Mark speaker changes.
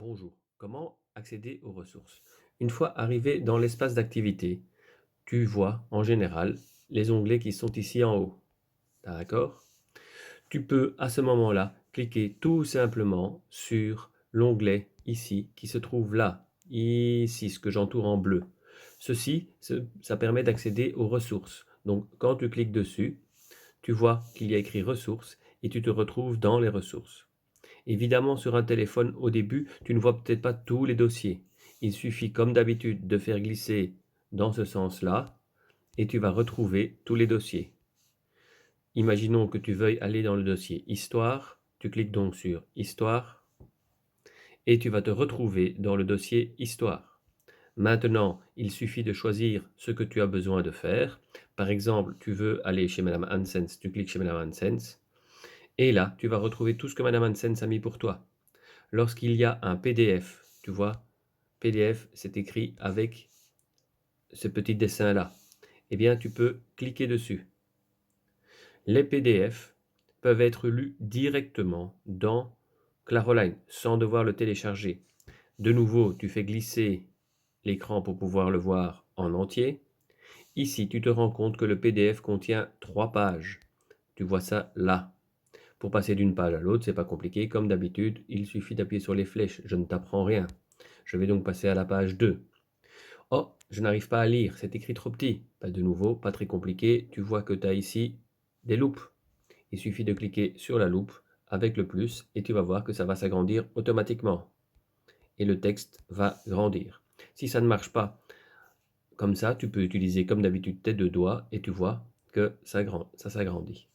Speaker 1: Bonjour, comment accéder aux ressources? Une fois arrivé dans l'espace d'activité, tu vois en général les onglets qui sont ici en haut. D'accord? Tu peux à ce moment-là cliquer tout simplement sur l'onglet ici qui se trouve là, ici, ce que j'entoure en bleu. Ça permet d'accéder aux ressources. Donc quand tu cliques dessus, tu vois qu'il y a écrit ressources et tu te retrouves dans les ressources. Évidemment, sur un téléphone, au début, tu ne vois peut-être pas tous les dossiers. Il suffit, comme d'habitude, de faire glisser dans ce sens-là et tu vas retrouver tous les dossiers. Imaginons que tu veuilles aller dans le dossier Histoire. Tu cliques donc sur Histoire et tu vas te retrouver dans le dossier Histoire. Maintenant, il suffit de choisir ce que tu as besoin de faire. Par exemple, tu veux aller chez Madame Hansens, tu cliques chez Madame Hansens et là, tu vas retrouver tout ce que Madame Hansens a mis pour toi. Lorsqu'il y a un PDF, tu vois, PDF, c'est écrit avec ce petit dessin-là. Eh bien, tu peux cliquer dessus. Les PDF peuvent être lus directement dans Claroline, sans devoir le télécharger. De nouveau, tu fais glisser l'écran pour pouvoir le voir en entier. Ici, tu te rends compte que le PDF contient 3 pages. Tu vois ça là. Pour passer d'une page à l'autre, c'est pas compliqué. Comme d'habitude, il suffit d'appuyer sur les flèches. Je ne t'apprends rien. Je vais donc passer à la page 2. Oh, je n'arrive pas à lire, c'est écrit trop petit. Pas de nouveau, pas très compliqué. Tu vois que tu as ici des loupes. Il suffit de cliquer sur la loupe avec le plus et tu vas voir que ça va s'agrandir automatiquement. Et le texte va grandir. Si ça ne marche pas comme ça, tu peux utiliser comme d'habitude tes deux doigts et tu vois que ça s'agrandit.